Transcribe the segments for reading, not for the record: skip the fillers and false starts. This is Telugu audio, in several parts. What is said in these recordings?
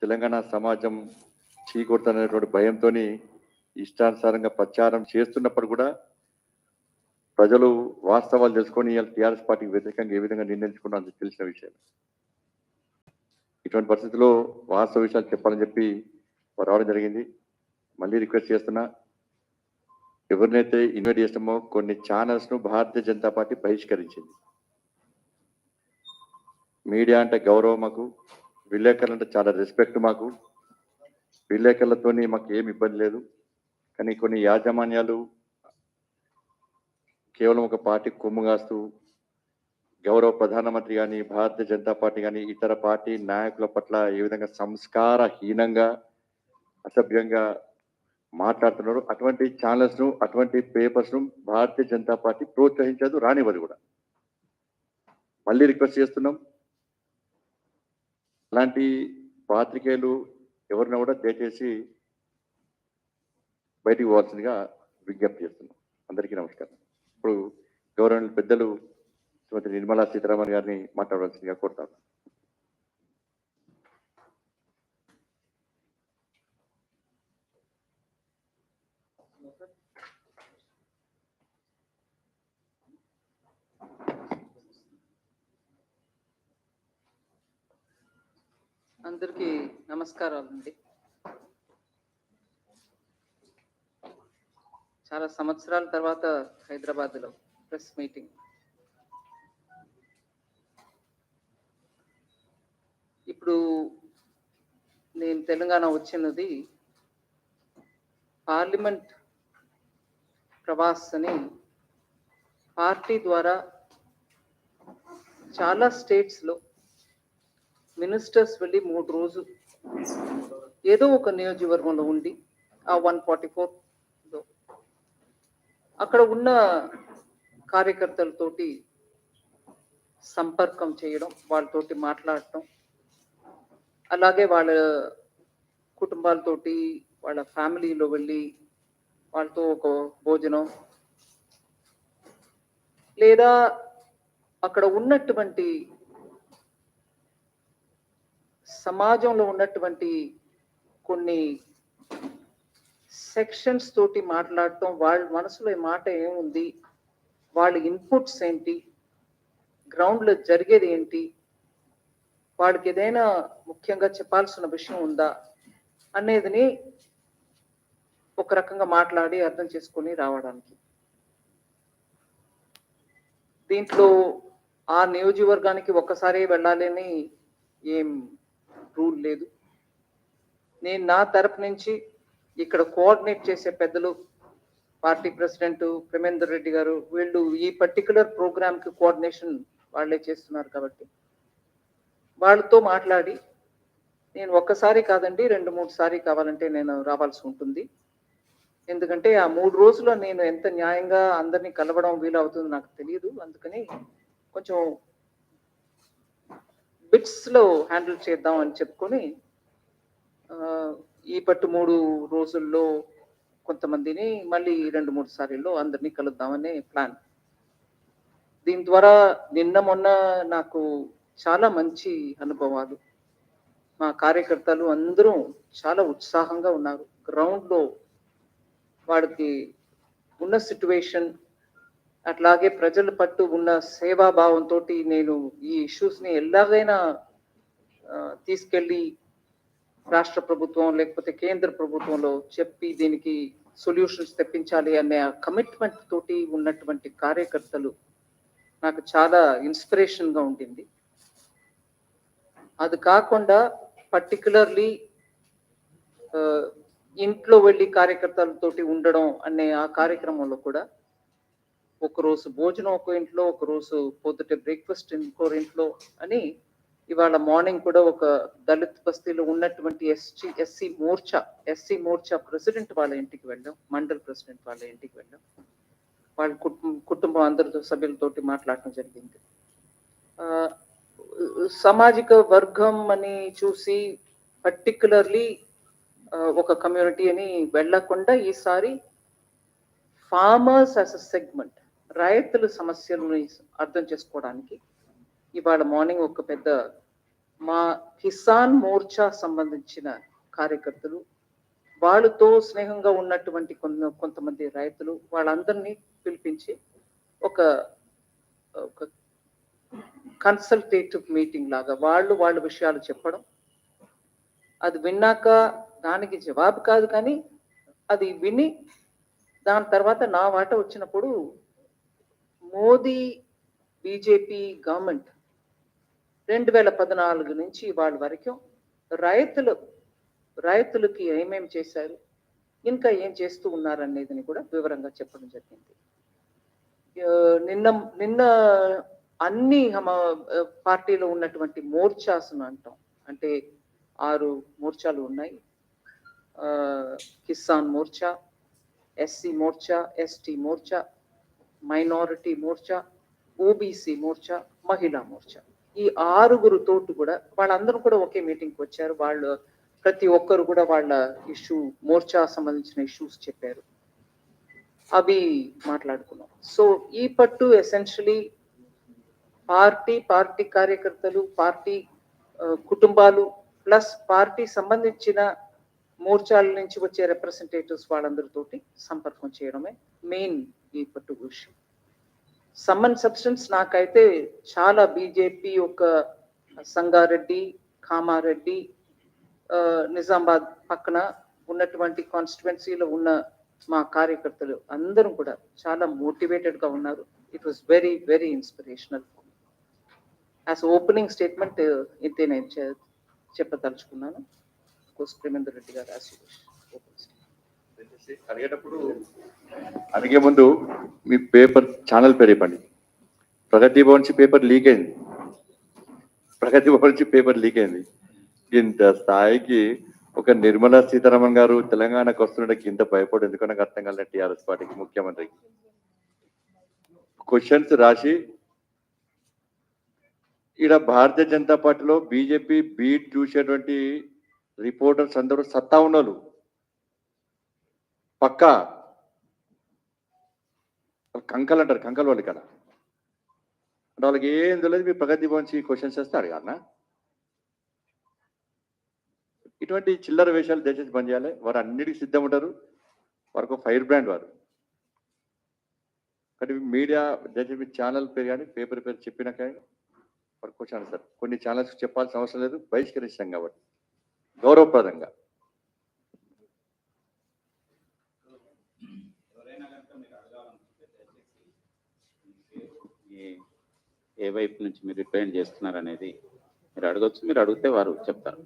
తెలంగాణ సమాజం చీకొడుతున్నటువంటి భయంతో ఇష్టానుసారంగా ప్రచారం చేస్తున్నప్పుడు కూడా ప్రజలు వాస్తవాలు తెలుసుకొని ఇవాళ టీఆర్ఎస్ పార్టీకి వ్యతిరేకంగా ఏ విధంగా నిర్ణయించుకున్నా అందుకు తెలిసిన విషయం. ఇటువంటి పరిస్థితుల్లో వాస్తవ విషయాలు చెప్పాలని చెప్పి రావడం జరిగింది. మళ్ళీ రిక్వెస్ట్ చేస్తున్నా, ఎవరినైతే ఇన్వైట్ చేస్తామో కొన్ని ఛానల్స్ ను భారతీయ జనతా పార్టీ బహిష్కరించింది. మీడియా అంటే గౌరవం మాకు, విలేకరులు అంటే చాలా రెస్పెక్ట్ మాకు, విలేకరులతో మాకు ఏమి ఇబ్బంది లేదు. కానీ కొన్ని యాజమాన్యాలు కేవలం ఒక పార్టీ కొమ్ము కాస్తూ గౌరవ ప్రధానమంత్రి కానీ భారతీయ జనతా పార్టీ కానీ ఇతర పార్టీ నాయకుల పట్ల ఏ విధంగా సంస్కారహీనంగా అసభ్యంగా మాట్లాడుతున్నారు. అటువంటి ఛానల్స్ ను అటువంటి పేపర్స్ ను భారతీయ జనతా పార్టీ ప్రోత్సహించదు, రానివ్వదు కూడా. మళ్ళీ రిక్వెస్ట్ చేస్తున్నాం, అలాంటి పాత్రికేయులు ఎవరినా కూడా దయచేసి బయటికి పోవాల్సిందిగా విజ్ఞప్తి చేస్తున్నాం. అందరికీ నమస్కారం. ఇప్పుడు గౌరవనీయులు పెద్దలు శ్రీమతి నిర్మలా సీతారామన్ గారిని మాట్లాడవలసిందిగా కోరుతాను. అందరికీ నమస్కారాలండి. చాలా సంవత్సరాల తర్వాత హైదరాబాద్లో ప్రెస్ మీటింగ్. ఇప్పుడు నేను తెలంగాణ వచ్చినది పార్లమెంట్ ప్రవాస్ అని పార్టీ ద్వారా చాలా స్టేట్స్లో మినిస్టర్స్ వెళ్ళి 3 రోజులు ఏదో ఒక నియోజకవర్గంలో ఉండి ఆ 144లో అక్కడ ఉన్న కార్యకర్తలతోటి సంపర్కం చేయడం, వాళ్ళతోటి మాట్లాడటం, అలాగే వాళ్ళ కుటుంబాలతోటి వాళ్ళ ఫ్యామిలీలో వెళ్ళి వాళ్ళతో ఒక భోజనం, లేదా అక్కడ ఉన్నటువంటి సమాజంలో ఉన్నటువంటి కొన్ని సెక్షన్స్ తోటి మాట్లాడటం, వాళ్ళ మనసులో ఈ మాట ఏముంది, వాళ్ళ ఇన్పుట్స్ ఏంటి, గ్రౌండ్లో జరిగేది ఏంటి, వాళ్ళకి ఏదైనా ముఖ్యంగా చెప్పాల్సిన విషయం ఉందా అనేదిని ఒక రకంగా మాట్లాడి అర్థం చేసుకొని రావడానికి. దీంట్లో ఆ నియోజకవర్గానికి ఒక్కసారి వెళ్ళాలని ఏం రూల్ లేదు. నేను నా తరపు నుంచి ఇక్కడ కోఆర్డినేట్ చేసే పెద్దలు, పార్టీ ప్రెసిడెంట్ ప్రేమేందర్ రెడ్డి గారు, వీళ్ళు ఈ పర్టికులర్ ప్రోగ్రామ్కి కోఆర్డినేషన్ వాళ్ళే చేస్తున్నారు కాబట్టి వాళ్ళతో మాట్లాడి, నేను ఒక్కసారి కాదండి 2-3 సారి కావాలంటే నేను రావాల్సి ఉంటుంది. ఎందుకంటే ఆ 3 రోజుల్లో నేను ఎంత న్యాయంగా అందరినీ కలవడం వీలవుతుందో నాకు తెలియదు. అందుకని కొంచెం బిట్స్లో హ్యాండిల్ చేద్దాం అని చెప్పుకొని ఈ పట్టు 3 రోజుల్లో కొంతమందిని మళ్ళీ 2-3 సార్లు అందరినీ కలుద్దామనే ప్లాన్. దీని ద్వారా నిన్న మొన్న నాకు చాలా మంచి అనుభవాలు. మా కార్యకర్తలు అందరూ చాలా ఉత్సాహంగా ఉన్నారు. గ్రౌండ్లో వాడికి ఉన్న సిట్యువేషన్, అట్లాగే ప్రజల పట్టు ఉన్న సేవాభావంతో నేను ఈ ఇష్యూస్ని ఎలాగైనా తీసుకెళ్ళి రాష్ట్ర ప్రభుత్వం లేకపోతే కేంద్ర ప్రభుత్వంలో చెప్పి దీనికి సొల్యూషన్స్ తెప్పించాలి అనే కమిట్మెంట్ తోటి ఉన్నటువంటి కార్యకర్తలు నాకు చాలా ఇన్స్పిరేషన్గా ఉంటుంది. అది కాకుండా పర్టికులర్లీ ఇంట్లో వెళ్ళి కార్యకర్తలతోటి ఉండడం అనే ఆ కార్యక్రమంలో కూడా ఒకరోజు భోజనం ఒక ఇంట్లో, ఒకరోజు పొద్దుటే బ్రేక్ఫాస్ట్ ఇంకో అని ఇవాళ మార్నింగ్ కూడా ఒక దళిత్ బస్తీలో ఉన్నటువంటి ఎస్సీ మోర్చా ప్రెసిడెంట్ వాళ్ళ ఇంటికి వెళ్ళాం, మండల్ ప్రెసిడెంట్ వాళ్ళ ఇంటికి వెళ్ళాం. వాళ్ళ కుటుంబం అందరితో సభ్యులతోటి మాట్లాడటం జరిగింది. సామాజిక వర్గం అని చూసి పర్టికులర్లీ ఒక కమ్యూనిటీ అని వెళ్ళకుండా ఈసారి ఫార్మర్స్ యాజ్ అ సెగ్మెంట్, రైతుల సమస్యలని అర్థం చేసుకోవడానికి ఇవాళ మార్నింగ్ ఒక పెద్ద మా కిసాన్ మోర్చా సంబంధించిన కార్యకర్తలు, వాళ్ళతో స్నేహంగా ఉన్నటువంటి కొంతమంది రైతులు, వాళ్ళందరినీ పిలిపించి ఒక ఒక కన్సల్టేటివ్ మీటింగ్ లాగా వాళ్ళ విషయాలు చెప్పడం, అది విన్నాక దానికి జవాబు కాదు కానీ అది విని దాని తర్వాత నా వాట వచ్చినప్పుడు మోదీ బీజేపీ గవర్నమెంట్ 2014 నుంచి వాళ్ళ వరకు రైతులకి ఏమేమి చేశారు, ఇంకా ఏం చేస్తూ ఉన్నారనేది కూడా వివరంగా చెప్పడం జరిగింది. నిన్న అన్ని పార్టీలో ఉన్నటువంటి మోర్చాస్ను అంటాం, అంటే 6 మోర్చాలు ఉన్నాయి. Kisan Morcha, SC Morcha, ST Morcha, minority Morcha, OBC Morcha, మహిళా మోర్చా, ఈ 6 తోటి కూడా వాళ్ళందరూ కూడా ఒకే మీటింగ్కి వచ్చారు. వాళ్ళు ప్రతి ఒక్కరు కూడా వాళ్ళ మోర్చా సంబంధించిన ఇష్యూస్ చెప్పారు, అవి మాట్లాడుకున్నాం. సో ఈ పట్టు ఎసెన్షియలీ పార్టీ కార్యకర్తలు, పార్టీ కుటుంబాలు ప్లస్ పార్టీ సంబంధించిన మోర్చాల నుంచి వచ్చే రిప్రజెంటేటివ్స్ వాళ్ళందరితోటి సంపర్కం చేయడమే మెయిన్ ఈ పట్టు విషయం. సమ్మన్ సబ్స్టెన్స్ నాకైతే చాలా బీజేపీ ఒక సంగారెడ్డి, కామారెడ్డి, నిజామాబాద్ పక్కన ఉన్నటువంటి కాన్స్టిట్యువెన్సీలో ఉన్న మా కార్యకర్తలు అందరూ కూడా చాలా మోటివేటెడ్ గా ఉన్నారు. It was very very inspirational. As opening statement ఇంతే నేను చెప్పదలుచుకున్నాను. ప్రేమేందర్ రెడ్డి గారు అడిగేటప్పుడు అడిగే ముందు మీ పేపర్ ఛానల్ పేరు చెప్పండి. ప్రగతి భవన్ నుంచి పేపర్ లీక్ అయింది. ఇంత స్థాయికి ఒక నిర్మలా సీతారామన్ గారు తెలంగాణకు వస్తుండకి ఇంత భయపడు ఎందుకో నాకు అర్థం కాలేదు. టీఆర్ఎస్ పార్టీకి ముఖ్యమంత్రికి క్వశ్చన్స్ రాసి ఈడ భారతీయ జనతా పార్టీలో బీజేపీ బీట్ చూసేటువంటి రిపోర్టర్స్ అందరూ సత్తా ఉన్నోళ్ళు, పక్కా కంకలు అంటారు, కంకలు వాళ్ళు ఇక్కడ అంటే వాళ్ళకి ఏం తెలియదు. మీ ప్రగతి భవన్ క్వశ్చన్స్ వేస్తే అడగాలనా? ఇటువంటి చిల్లర వేషాలు దయచేసి బంద్ చేయాలి. వారు అన్నిటికీ సిద్ధం ఉంటారు, వారికి ఫైర్ బ్రాండ్ వారు. కానీ మీడియా దయచేసి ఛానల్ పేరు కానీ పేపర్ పేరు చెప్పినా కానీ వారు క్వశ్చన్ సార్ కొన్ని ఛానల్స్ చెప్పాల్సిన అవసరం లేదు, బహిష్కరిస్తాం కాబట్టి గౌరవప్రదంగా. ఏ వైపు నుంచి మీరు రిప్రజెంట్ చేస్తున్నారు అనేది మీరు అడగచ్చు. మీరు అడిగితే వారు చెప్తారు.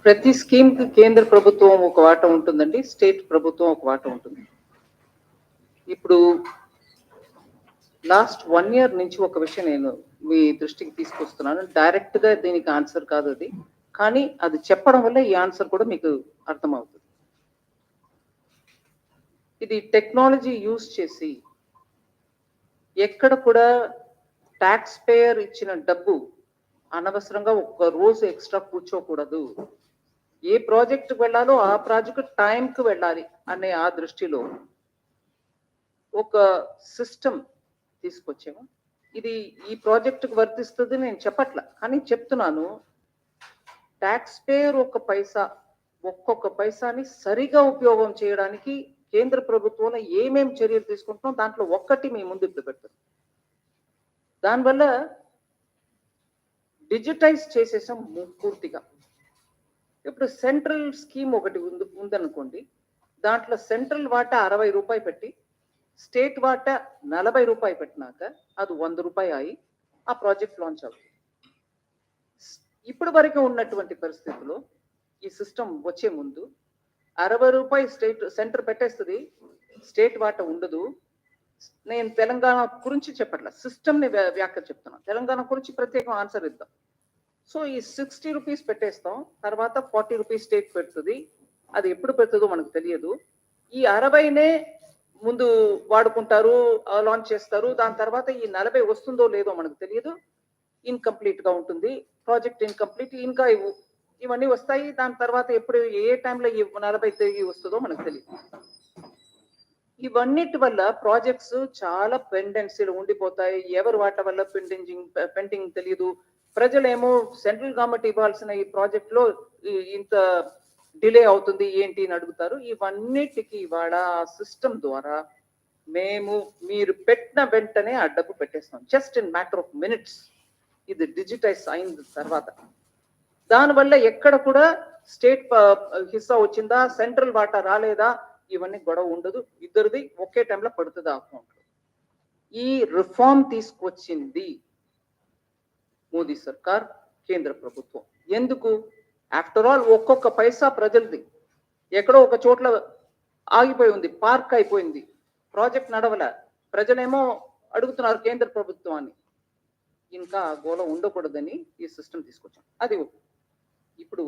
ప్రతి స్కీమ్ కి కేంద్ర ప్రభుత్వం ఒక వాటా ఉంటుందండి, స్టేట్ ప్రభుత్వం ఒక వాటా ఉంటుంది. ఇప్పుడు లాస్ట్ 1 year నుంచి ఒక విషయం నేను మీ దృష్టికి తీసుకొస్తున్నాను. డైరెక్ట్ గా దీనికి ఆన్సర్ కాదు అది, కానీ అది చెప్పడం వల్ల ఈ ఆన్సర్ కూడా మీకు అర్థమవుతుంది. ఇది టెక్నాలజీ యూజ్ చేసి ఎక్కడ కూడా ట్యాక్స్ పేయర్ ఇచ్చిన డబ్బు అనవసరంగా ఒక్క రోజు ఎక్స్ట్రా కూర్చోకూడదు. ఏ ప్రాజెక్ట్ వెళ్ళాలో ఆ ప్రాజెక్ట్ టైంకి వెళ్ళాలి అనే ఆ దృష్టిలో ఒక సిస్టమ్ తీసుకొచ్చాము. ఇది ఈ ప్రాజెక్టుకు వర్తిస్తుంది నేను చెప్పట్లా, కానీ చెప్తున్నాను. ట్యాక్స్ పేయర్ ఒక్కొక్క పైసాని సరిగా ఉపయోగం చేయడానికి కేంద్ర ప్రభుత్వంలో ఏమేం చర్యలు తీసుకుంటున్నాం దాంట్లో ఒక్కటి మీ ముందు ఇప్పుడు పెడతాం. దానివల్ల డిజిటైజ్ చేసేసాం పూర్తిగా. ఇప్పుడు సెంట్రల్ స్కీమ్ ఒకటి ఉందనుకోండి, దాంట్లో సెంట్రల్ వాటా 60 రూపాయలు పెట్టి స్టేట్ వాటా 40 రూపాయలు పెట్టినాక అది 100 రూపాయలు అయి ఆ ప్రాజెక్ట్ లాంచ్ అవుతుంది. ఇప్పటి వరకు ఉన్నటువంటి పరిస్థితుల్లో ఈ సిస్టమ్ వచ్చే ముందు 60 రూపాయలు సెంటర్ పెట్టేస్తుంది, స్టేట్ వాటా ఉండదు. నేను తెలంగాణ గురించి చెప్పట్లా, సిస్టమ్ని వ్యాఖ్య చెప్తున్నాను. తెలంగాణ గురించి ప్రత్యేకం ఆన్సర్ ఇద్దాం. సో ఈ 60 రూపీస్ పెట్టేస్తాం, తర్వాత 40 రూపీస్ స్టేట్ పెడుతుంది. అది ఎప్పుడు పెడుతుందో మనకు తెలియదు. ఈ 60నే ముందు వాడుకుంటారు, లాంచ్ చేస్తారు. దాని తర్వాత ఈ 40 వస్తుందో లేదో మనకు తెలియదు. ఇన్కంప్లీట్ గా ఉంటుంది, ప్రాజెక్ట్ ఇన్కంప్లీట్, ఇంకా ఇవన్నీ వస్తాయి. దాని తర్వాత ఎప్పుడు ఏ టైంలో ఈ 40 తిరిగి వస్తుందో మనకు తెలియదు. ఇవన్నిటి వల్ల ప్రాజెక్ట్స్ చాలా పెండెన్సీలు ఉండిపోతాయి. ఎవరు వాటి వల్ల పెండింగ్ తెలియదు. ప్రజలేమో సెంట్రల్ గవర్నమెంట్ ఇవ్వాల్సిన ఈ ప్రాజెక్ట్ లో ఇంత డిలే అవుతుంది ఏంటి అని అడుగుతారు. ఇవన్నిటికీ ఇవాళ సిస్టమ్ ద్వారా మీరు పెట్టిన వెంటనే ఆ డబ్బు పెట్టేస్తాం, just in matter of minutes. ఇది డిజిటైజ్ అయిన తర్వాత దానివల్ల ఎక్కడ కూడా స్టేట్ హిస్సా వచ్చిందా, సెంట్రల్ వాటా రాలేదా, ఇవన్నీ గొడవ ఉండదు. ఇద్దరిది ఒకే టైంలో పడుతుంది అకౌంట్. ఈ రిఫార్మ్ తీసుకొచ్చింది మోదీ సర్కార్, కేంద్ర ప్రభుత్వం. ఎందుకు? ఆఫ్టర్ ఆల్ ఒక్కొక్క పైసా ప్రజలది. ఎక్కడో ఒక చోట్ల ఆగిపోయి ఉంది, పార్క్ అయిపోయింది, ప్రాజెక్ట్ నడవల. ప్రజలేమో అడుగుతున్నారు కేంద్ర ప్రభుత్వాన్ని. ఇంకా గోల ఉండకూడదని ఈ సిస్టమ్ తీసుకొచ్చాం. అది ఇప్పుడు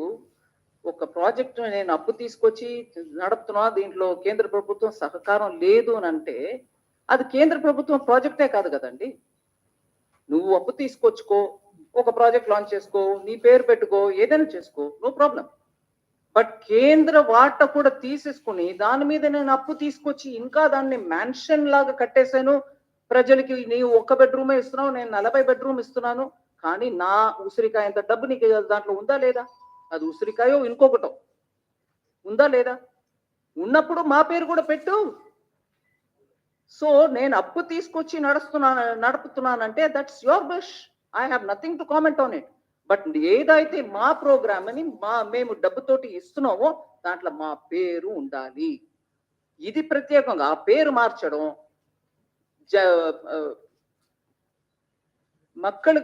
ఒక ప్రాజెక్ట్ నేను అప్పు తీసుకొచ్చి నడుపుతున్నా, దీంట్లో కేంద్ర ప్రభుత్వం సహకారం లేదు అని అంటే అది కేంద్ర ప్రభుత్వం ప్రాజెక్టే కాదు కదండి. నువ్వు అప్పు తీసుకొచ్చుకో, ఒక ప్రాజెక్ట్ లాంచ్ చేసుకో, నీ పేరు పెట్టుకో, ఏదైనా చేసుకో, నో ప్రాబ్లం. బట్ కేంద్ర వాటా కూడా తీసేసుకుని దాని మీద నేను అప్పు తీసుకొచ్చి ఇంకా దాన్ని మ్యాన్షన్ లాగా కట్టేశాను, ప్రజలకి నీవు 1 బెడ్రూమే ఇస్తున్నావు, నేను 40 బెడ్రూమ్ ఇస్తున్నాను, కానీ నా ఉసిరికాయ అంత డబ్బు నీకు దాంట్లో ఉందా లేదా? అది ఉసిరికాయో ఇంకొకటో ఉందా లేదా? ఉన్నప్పుడు మా పేరు కూడా పెట్టు. సో నేను అప్పు తీసుకొచ్చి నడుపుతున్నానంటే that's your wish, I have nothing to comment on it. But ఏదైతే మా ప్రోగ్రామ్ అని మేము డబ్బుతోటి ఇస్తున్నామో దాంట్లో మా పేరు ఉండాలి. ఇది ప్రత్యేకంగా ఆ పేరు మార్చడం మక్కలు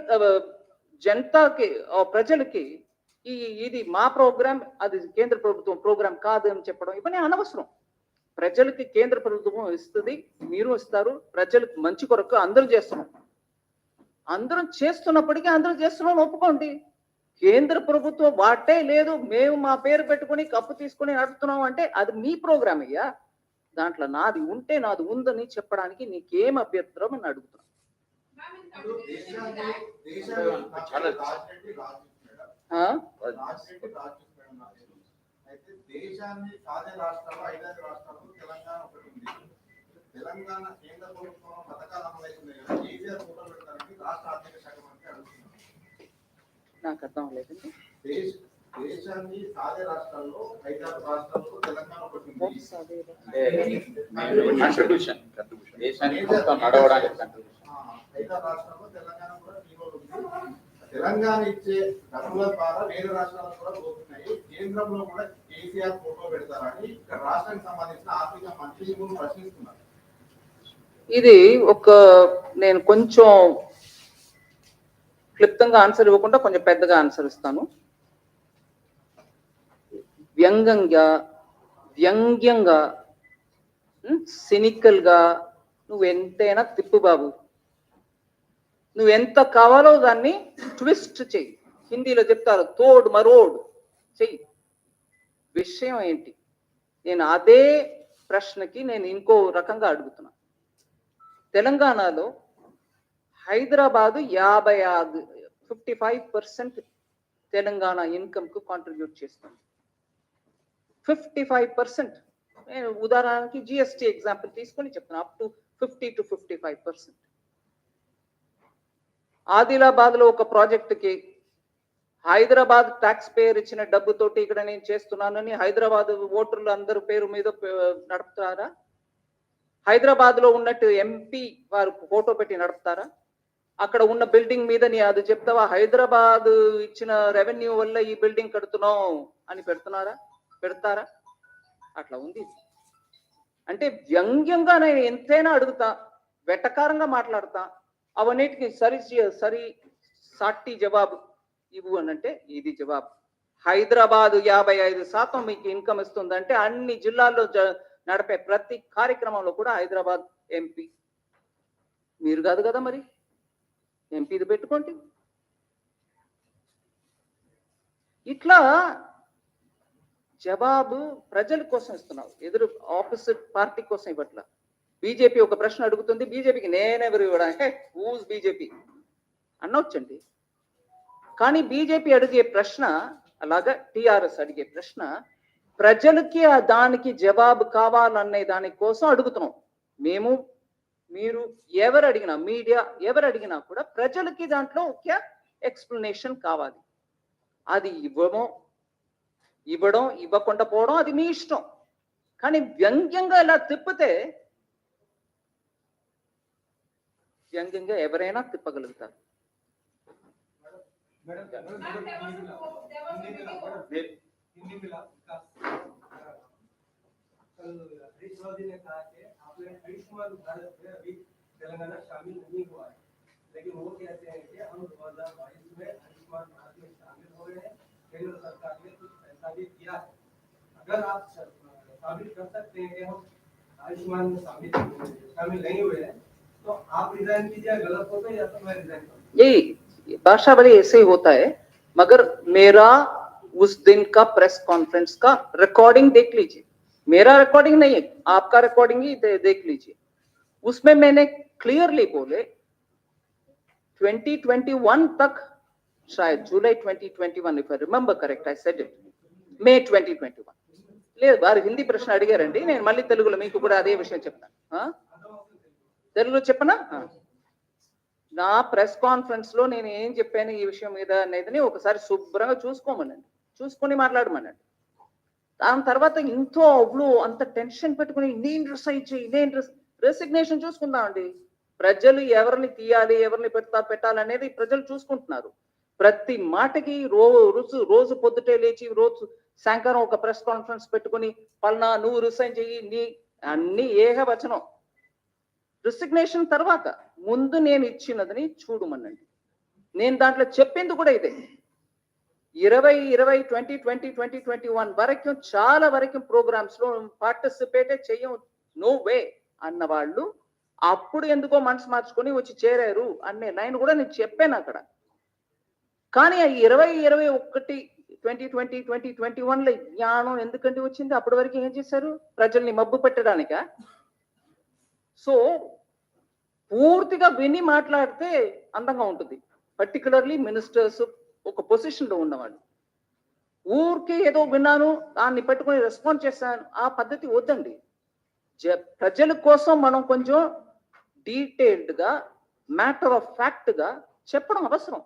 జనతాకి, ప్రజలకి ఇది మా ప్రోగ్రామ్, అది కేంద్ర ప్రభుత్వం ప్రోగ్రామ్ కాదు అని చెప్పడం ఇవన్నీ అనవసరం. ప్రజలకి కేంద్ర ప్రభుత్వం ఇస్తుంది, మీరు ఇస్తారు, ప్రజలకు మంచి కొరకు అందరూ చేస్తున్నాం. అందరం చేస్తున్నప్పటికీ అందరూ చేస్తున్నాం ఒప్పుకోండి. కేంద్ర ప్రభుత్వం వాటే లేదు, మేము మా పేరు పెట్టుకుని కప్పు తీసుకుని నడుపుతున్నాం అంటే అది మీ ప్రోగ్రామ్ అయ్యా. దాంట్లో నాది ఉంటే నాది ఉందని చెప్పడానికి నీకేం అభ్యంతరం అని అడుగుతున్నాం. దేశాన్ని సాధే రాష్ట్రాలు 5 రాష్ట్రాలు, తెలంగాణ ఒకటి ఉంది. తెలంగాణ కేంద్ర ప్రభుత్వం పథకాలు అమలవుతున్నాయి కదా, కేసీఆర్ ఫోటోలు పెడతారని రాష్ట్ర ఆర్థిక శాఖ మంత్రి అడుగుతున్నారు. నాకు అర్థం లేదండి. దేశాన్ని సాధే రాష్ట్రాల్లో 5 రాష్ట్రాల్లో తెలంగాణ ఒకటి ఉంది. కంట్రిబ్యూషన్ దేశానికి మొత్తం నడవడానికి కంట్రిబ్యూషన్ 5 రాష్ట్రాల్లో తెలంగాణ కూడా ఉంది. తెలంగాణ ఇచ్చే డబ్బుల ద్వారా వేరే రాష్ట్రాలకు కూడా పోతున్నాయి. కేంద్రంలో కూడా కేసీఆర్ ఫోటో పెడతారని ఇక్కడ రాష్ట్రానికి సంబంధించిన ఆర్థిక మంత్రి ప్రశ్నిస్తున్నారు. ఇది నేను కొంచెం క్లుప్తంగా ఆన్సర్ ఇవ్వకుండా కొంచెం పెద్దగా ఆన్సర్ ఇస్తాను. వ్యంగ్యంగా సినికల్ గా నువ్వు ఎంతైనా తిప్పు బాబు, నువ్వు ఎంత కావాలో దాన్ని ట్విస్ట్ చెయ్యి. హిందీలో చెప్తారు తోడ్ మరోడ్ చెయ్యి. విషయం ఏంటి? నేను అదే ప్రశ్నకి నేను ఇంకో రకంగా అడుగుతున్నా. తెలంగాణలో హైదరాబాదు 55% తెలంగాణ ఇన్కమ్ కు కాంట్రిబ్యూట్ చేస్తుంది. 55%. నేను ఉదాహరణకి జిఎస్టీ ఎగ్జాంపుల్ తీసుకొని చెప్తున్నా, అప్ టు 50 to 55%. ఆదిలాబాద్ లో ఒక ప్రాజెక్టుకి హైదరాబాద్ ట్యాక్స్ పేయర్ ఇచ్చిన డబ్బుతోటి ఇక్కడ నేను చేస్తున్నానని హైదరాబాద్ ఓటర్లు అందరి పేరు మీద నడుపుతారా? హైదరాబాద్ లో ఉన్నట్టు ఎంపీ వారు ఫోటో పెట్టి నడుపుతారా? అక్కడ ఉన్న బిల్డింగ్ మీద నీ అది చెప్తావా, హైదరాబాద్ ఇచ్చిన రెవెన్యూ వల్ల ఈ బిల్డింగ్ కడుతున్నావు అని పెడతారా? అట్లా ఉంది. అంటే వ్యంగ్యంగా నేను ఎంతైనా అడుగుతా, వెటకారంగా మాట్లాడతా, అవన్నిటికి సరి సాటి జవాబు ఇవ్వు అని అంటే ఇది జవాబు. హైదరాబాద్ 55% మీకు ఇన్కమ్ ఇస్తుందంటే అన్ని జిల్లాల్లో నడిపే ప్రతి కార్యక్రమంలో కూడా హైదరాబాద్ ఎంపీ మీరు కాదు కదా, మరి ఎంపీది పెట్టుకోండి. ఇట్లా జవాబు ప్రజల కోసం ఇస్తున్నావు, ఎదురు ఆపోజిట్ పార్టీ కోసం ఇవ్వట్ల. బీజేపీ ఒక ప్రశ్న అడుగుతుంది, బీజేపీకి నేనెవరు ఇవ్వడా, హూజ్ బీజేపీ అనొచ్చండి. కానీ బీజేపీ అడిగే ప్రశ్న, అలాగా టిఆర్ఎస్ అడిగే ప్రశ్న, ప్రజలకి దానికి జవాబు కావాలనే దాని కోసం అడుగుతున్నాం. మేము, మీరు, ఎవరు అడిగినా, మీడియా ఎవరు అడిగినా కూడా ప్రజలకి దాంట్లో ఒక ఎక్స్ప్లెనేషన్ కావాలి. అది ఇవ్వడం ఇవ్వకుండా పోవడం అది మీ ఇష్టం. కానీ వ్యంగ్యంగా ఇలా తిప్పితే వ్యంగ్యంగా ఎవరైనా తిప్పగలుగుతారు. तेलंगाना शामिल नहीं हुआ है, लेकिन वो कहते हैं कि हम 2022 में आयुष्मान भारत में शामिल हो रहे हैं, केंद्र सरकार ने कुछ पैसा भी दिया है। अगर आप साबित कर सकते हैं कि हम आयुष्मान में शामिल नहीं हुए हैं, तो आप रिजाइन कीजिए, गलत हो तो, या तो मैं रिजाइन करूँ। यही भाषा बड़ी ऐसे ही होता है, मगर मेरा उस दिन का प्रेस कॉन्फ्रेंस का रिकॉर्डिंग देख लीजिए. मेरा रिकॉर्डिंग नहीं है, आपका रिकॉर्डिंग ही देख लीजिए. उसमें मैंने क्लियरली बोले 2021 तक, शायद जुलाई 2021 if I remember correct, I said it May 2021. లేదు వారు హిందీ ప్రశ్న అడిగారండి, నేను మళ్ళీ తెలుగులో మీకు కూడా అదే విషయం చెప్తాను. తెలుగులో చెప్పనా? నా ప్రెస్ కాన్ఫరెన్స్ లో నేను ఏం చెప్పాను ఈ విషయం మీద అనేది ఒకసారి శుభ్రంగా చూసుకోమనండి, చూసుకొని మాట్లాడమనండి. దాని తర్వాత ఇంతో అవ్లు అంత టెన్షన్ పెట్టుకుని నేను రిసైన్ చేయి, నేను రెసిగ్నేషన్ చూసుకుందామండి. ప్రజలు ఎవరిని తీయాలి, ఎవరిని పెట్టాలనేది ప్రజలు చూసుకుంటున్నారు. ప్రతి మాటకి రోజు పొద్దుటే లేచి రోజు సాయంకాలం ఒక ప్రెస్ కాన్ఫరెన్స్ పెట్టుకుని పల్నా నువ్వు రిసైన్ చెయ్యి, నీ అన్ని ఏకవచనం. రిసిగ్నేషన్ తర్వాత ముందు నేను ఇచ్చినదని చూడమనండి. నేను దాంట్లో చెప్పింది కూడా ఇదే. 2021 వరకు చాలా వరకు ప్రోగ్రామ్స్ లో పార్టిసిపేట్ చెయ్యం, నో వే అన్న వాళ్ళు అప్పుడు ఎందుకో మనసు మార్చుకొని వచ్చి చేరారు అనే లైన్ కూడా నేను చెప్పాను అక్కడ. కానీ ఆ 2021 లో జ్ఞానం ఎందుకంటే వచ్చింది? అప్పటి వరకు ఏం చేశారు? ప్రజల్ని మబ్బు పెట్టడానిక? సో పూర్తిగా విని మాట్లాడితే అందంగా ఉంటుంది, పర్టికులర్లీ మినిస్టర్స్ ఒక పొజిషన్ లో ఉన్నవాళ్ళు. ఊరికి ఏదో విన్నాను దాన్ని పెట్టుకుని రెస్పాండ్ చేశాను, ఆ పద్ధతి వద్దండి. ప్రజల కోసం మనం కొంచెం డీటెయిల్డ్ గా, మ్యాటర్ ఆఫ్ ఫ్యాక్ట్ గా చెప్పడం అవసరం.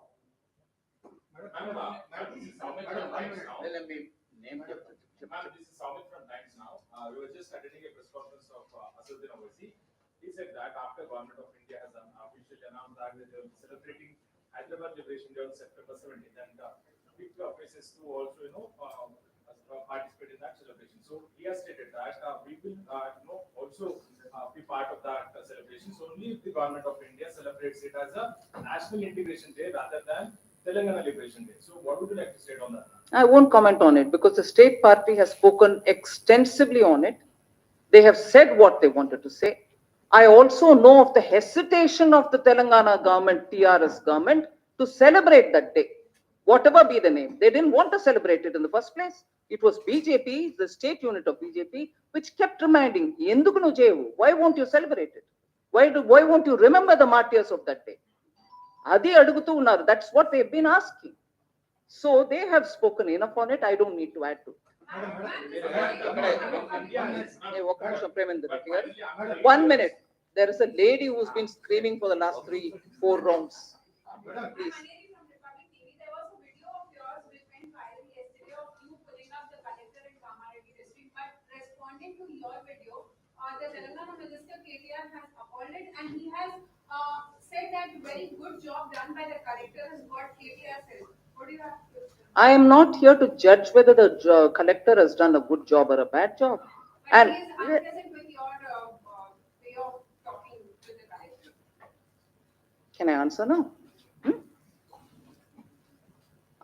He said that after government of India has officially announced that they will be celebrating Hyderabad Liberation Day on September 17th, and big places to also participate in that celebration. So he has stated that we will also be part of that celebration. So only if the government of India celebrates it as a national integration day rather than Telangana Liberation Day. So what would you like to state on that? I won't comment on it because the state party has spoken extensively on it. They have said what they wanted to say. I also know of the hesitation of the Telangana government, TRS government, to celebrate that day, whatever be the name. They didn't want to celebrate it in the first place. It was BJP, the state unit of BJP, which kept reminding, "Enduku nu cheyavu? Why won't you celebrate it? Why won't you remember the martyrs of that day?" Adi adugutu unnaru. That's what they've been asking. So they have spoken enough on it. I don't need to add to it. One minute. There is a lady who's been screaming for the last 3-4 rounds. Please. There was a video of yours which went viral yesterday of you pulling up the collector in Kamaredi district. But responding to your video, the Telangana minister KTR has appalled it, and he has said that very good job done by the collector has got KTR's help. What do you have to say? I am not here to judge whether the collector has done a good job or a bad job. But And he is unpleasant with your way of talking with the collector. can I answer now?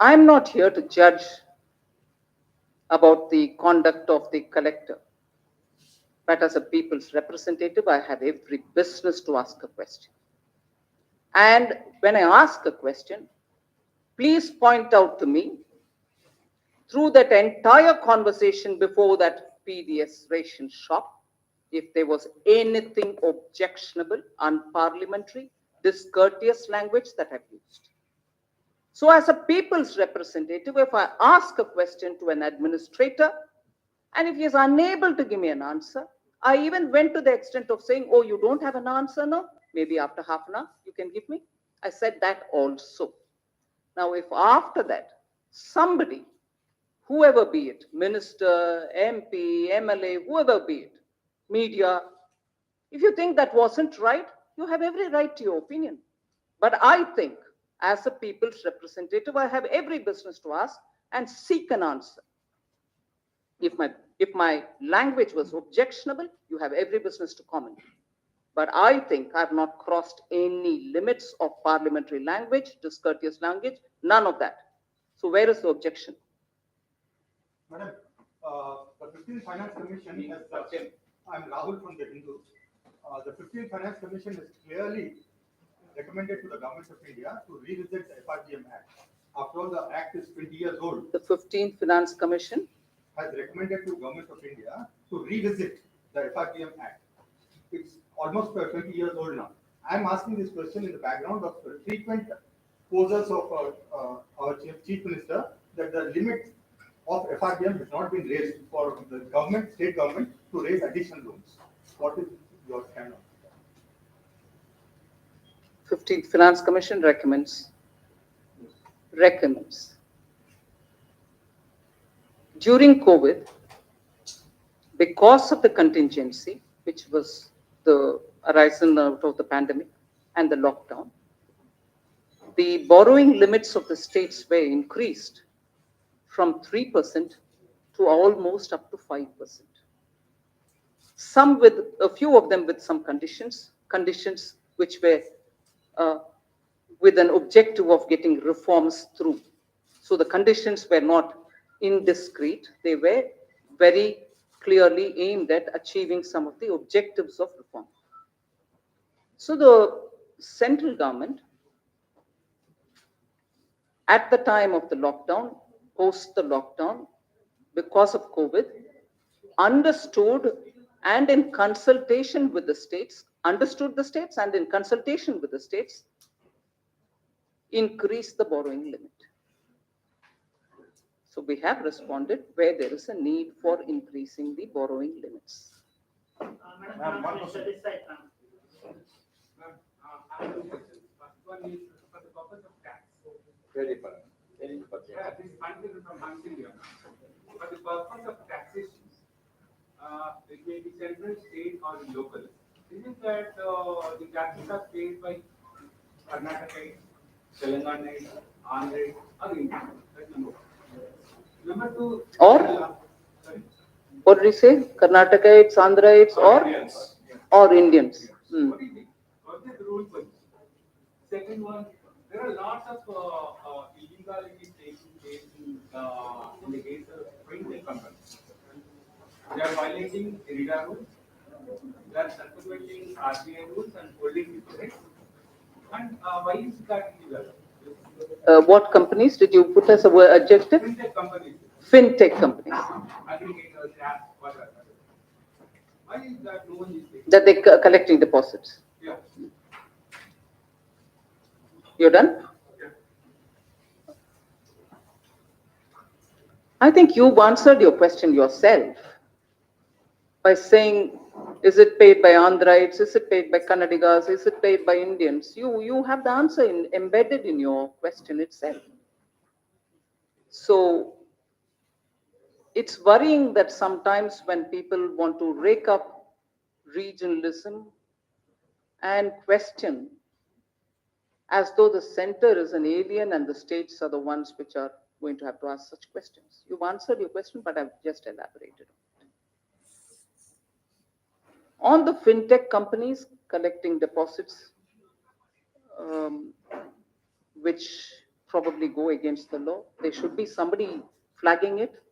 I am not here to judge about the conduct of the collector. But as a people's representative, I have every business to ask a question. And when I ask a question, please point out to me through that entire conversation before that PDS ration shop, if there was anything objectionable, unparliamentary, discourteous language that I've used. So as a people's representative, if I ask a question to an administrator, and if he is unable to give me an answer, I even went to the extent of saying, oh, you don't have an answer now? Maybe after half an hour, you can give me. I said that also. Now, if after that, somebody, whoever be it, minister, MP, MLA, whoever be it, media, if you think that wasn't right, you have every right to your opinion. But I think, as a people's representative, I have every business to ask and seek an answer. If my language was objectionable, you have every business to comment. But I think I have not crossed any limits of parliamentary language, discourteous language, none of that. So where is the objection? Madam, the 15th Finance Commission has, I'm Rahul from the Hindu. The 15th Finance Commission has clearly recommended to the Government of India to revisit the FRGM Act. After all, the Act is 20 years old. The 15th Finance Commission has recommended to Government of India to revisit the FRGM Act. It's almost 20 years old now. I'm asking this question in the background of the frequent poses of our Chief Minister that the limit of FRGM has not been raised for the government, state government, to raise additional loans. What is your stand on that? 15th Finance Commission recommends. During COVID, because of the contingency, which was the arisen out of the pandemic and the lockdown, the borrowing limits of the states were increased from 3% to almost up to 5%. Some with, a few of them with some conditions which were with an objective of getting reforms through. So the conditions were not indiscreet, they were very clearly aimed at achieving some of the objectives of reform. So the central government, at the time of the lockdown, post the lockdown, because of COVID, understood and in consultation with the states, increased the borrowing limit. So we have responded where there is a need for increasing the borrowing limits. Ma'am, one question. I have two questions. First one is for the purpose of tax. Very Yeah, this is funded from India. For the purpose of taxation, it may be central, state, or local. Isn't that the taxes are paid by Karnataka, Telangana, Andhra, or India? That's number one. Number two. Or? Sorry. What did you say? Karnataka, Andhra, or Indians. What is the rule for this? Second one, there are lots of illegalities taking place in the case of fintech companies. They are violating RIDA rules, they are circumventing RBI rules and holding deposits. And why is that illegal? What companies did you put as a word adjective? Fintech companies, Fintech companies. aggregators, apps, whatever. Why is that no one is taking? That they're collecting deposits. Yeah. You're done? Yeah. I think you've answered your question yourself by saying, is it paid by Andhrites? Is it paid by Kannadigas? Is it paid by Indians? You have the answer embedded in your question itself. So it's worrying that sometimes when people want to rake up regionalism and question as though the center is an alien and the states are the ones which are going to have to ask such questions. You've answered your question, but I've just elaborated on the fintech companies collecting deposits, which probably go against the law. There should be somebody flagging it.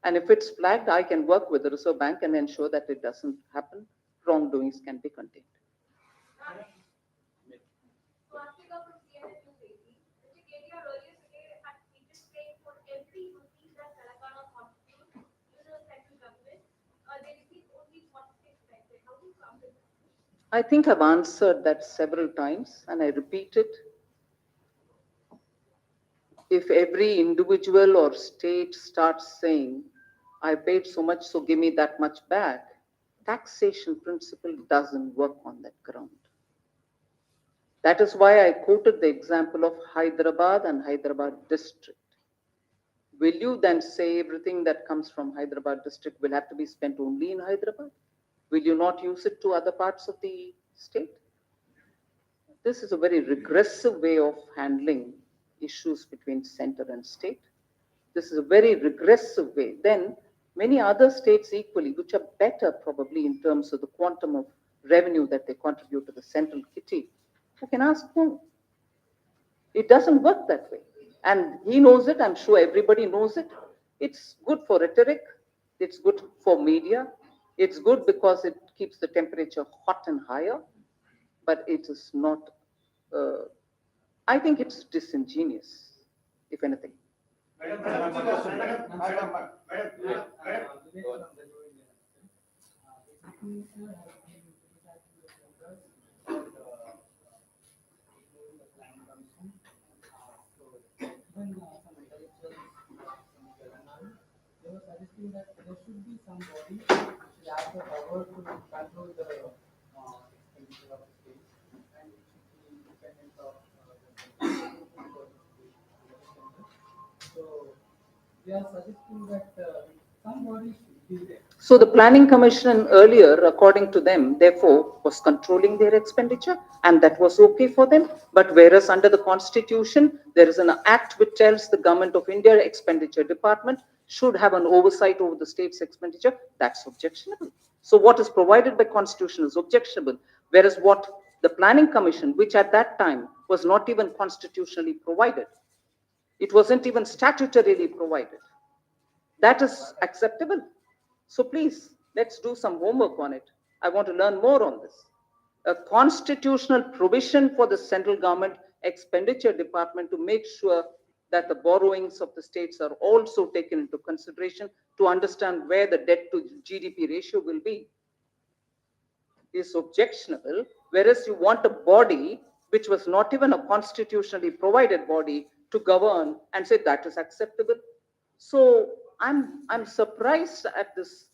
And if it's flagged, I can work with the Reserve Bank and ensure that it doesn't happen. Wrongdoings can be contained. what's expected? How do you come with that? I think I've answered that several times and I repeat it. If every individual or state starts saying, I paid so much, so give me that much back, taxation principle doesn't work on that ground. That is why I quoted the example of Hyderabad and Hyderabad district. Will you then say everything that comes from Hyderabad district will have to be spent only in Hyderabad? Will you not use it to other parts of the state? This is a very regressive way of handling issues between center and state. This is a very regressive way. Then many other states equally, which are better probably in terms of the quantum of revenue that they contribute to the central kitty, who can ask more. It doesn't work that way. And he knows it, I'm sure everybody knows it. It's good for rhetoric, it's good for media, it's good because it keeps the temperature hot and higher, but it is not, I think it's disingenuous, if anything. Even some intellectuals from Telangana, they were suggesting that there should be some body which will have the power to control the expenditure of the state, and it should be independent of the center. So they are suggesting that some body should be there. So the planning commission earlier, according to them, therefore, was controlling their expenditure and that was okay for them. But whereas under the constitution, there is an act which tells the government of India expenditure department should have an oversight over the state's expenditure, that's objectionable. So what is provided by constitution is objectionable. Whereas what the planning commission, which at that time was not even constitutionally provided, it wasn't even statutorily provided, that is acceptable. So please, let's do some homework on it. I want to learn more on this. A constitutional provision for the central government expenditure department to make sure that the borrowings of the states are also taken into consideration to understand where the debt to GDP ratio will be is objectionable, whereas you want a body which was not even a constitutionally provided body to govern and say that is acceptable. So I'm surprised at this.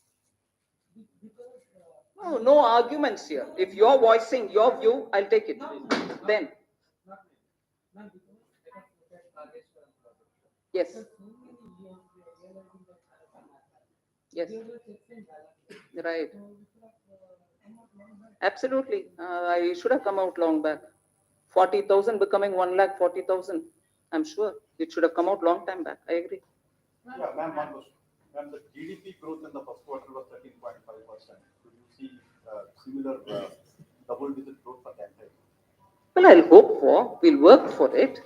No arguments here. If you're voicing your view, I'll take it. Then. Not because let us look at Rajeshwaram project. Yes. After so many years, we are realizing that Rajasthan has happened. Yes. There were checks and balances. Right. So we should have come out long back. Absolutely. I should have come out long back. 40,000 becoming 1,40,000. I'm sure it should have come out long time back. I agree. Yeah, ma'am, one question. Ma'am, the GDP growth in the first quarter was 13.5%. Could you see similar double-digit growth for that time? Well, I'll hope for, we'll work for it.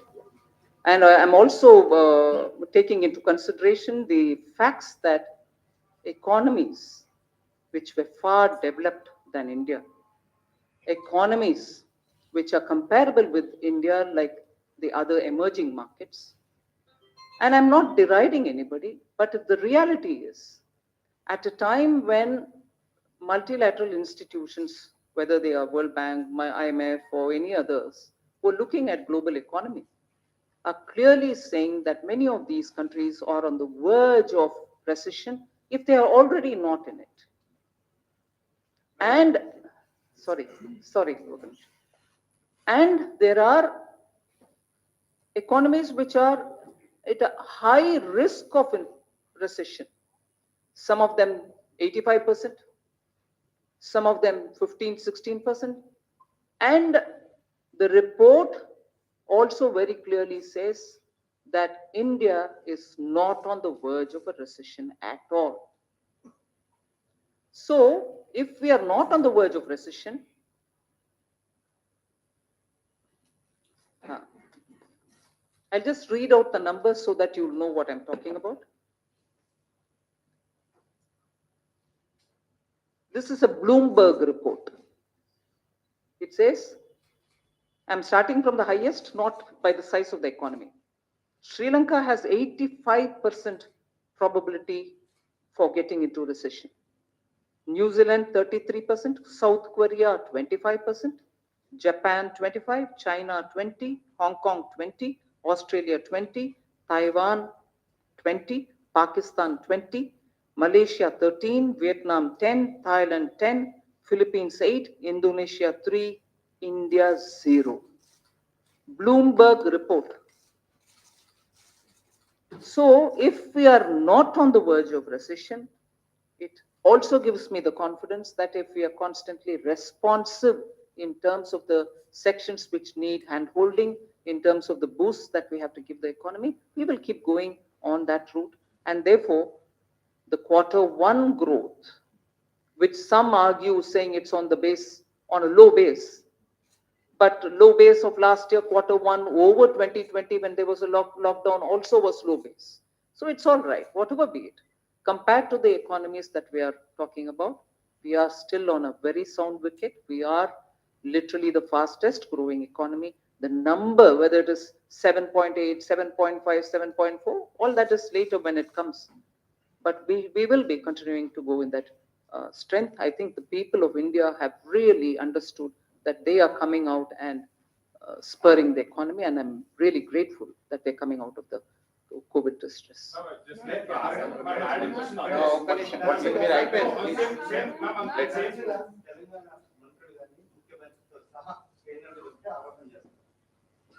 And I'm also taking into consideration the facts that economies which were far developed than India, economies which are comparable with India like the other emerging markets, and I'm not deriding anybody, but the reality is, at a time when multilateral institutions, whether they are World Bank, IMF, or any others, who are looking at global economy, are clearly saying that many of these countries are on the verge of recession if they are already not in it. And, sorry, and there are economies which are at a high risk of recession. Some of them 85%, some of them 15-16%. And the report also very clearly says that India is not on the verge of a recession at all. So if we are not on the verge of recession, I'll just read out the numbers so that you'll know what I'm talking about. This is a Bloomberg report. It says, I'm starting from the highest, not by the size of the economy. Sri Lanka has 85% probability for getting into recession. New Zealand 33%, South Korea 25%, Japan 25, China 20, Hong Kong 20, Australia 20, Taiwan 20, Pakistan 20, Malaysia 13, Vietnam 10, Thailand 10, Philippines 8, Indonesia 3, India 0. Bloomberg report. So if we are not on the verge of recession, it also gives me the confidence that if we are constantly responsive in terms of the sections which need hand-holding, in terms of the boosts that we have to give the economy, we will keep going on that route. And therefore, the Q1 growth, which some argue saying it's on the base, on a low base, but low base of last year, Q1 over 2020, when there was a lockdown, also was low base. So it's all right, whatever be it. Compared to the economies that we are talking about, we are still on a very sound wicket. We are literally the fastest growing economy. The number, whether it is 7.8, 7.5, 7.4, all that is later when it comes. But we will be continuing to go in that strength. I think the people of India have really understood that they are coming out and spurring the economy, and I'm really grateful that they're coming out of the COVID distress. No, just let my adding question on No, this. Kanisha, one second, I will. Same, ma'am, let's say.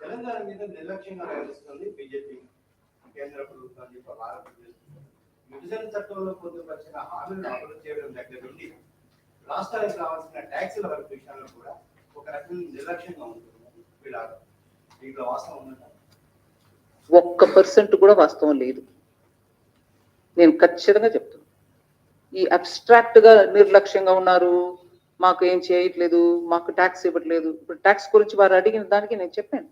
Telangana మీద నిర్లక్ష్యంగా వ్యవహరిస్తుంది బీజేపీ కేంద్ర ప్రభుత్వం యొక్క భారతదేశం విభజన చట్టంలో పొందుపరిచిన హామీలను అమలు చేయడం దగ్గర నుండి రాష్ట్రానికి కావాల్సిన ట్యాక్సుల వరకు విషయాల్లో కూడా ఒక రకమైన నిర్లక్ష్యంగా ఉంటుంది వీళ్ళ దీంట్లో వాస్తవం ఉందంట 1% కూడా వాస్తవం లేదు. నేను ఖచ్చితంగా చెప్తున్నాను. ఈ అబ్స్ట్రాక్ట్ గా నిర్లక్ష్యంగా ఉన్నారు, మాకు ఏం చేయట్లేదు, మాకు ట్యాక్స్ ఇవ్వట్లేదు. ఇప్పుడు ట్యాక్స్ గురించి వారు అడిగిన దానికి నేను చెప్పాను.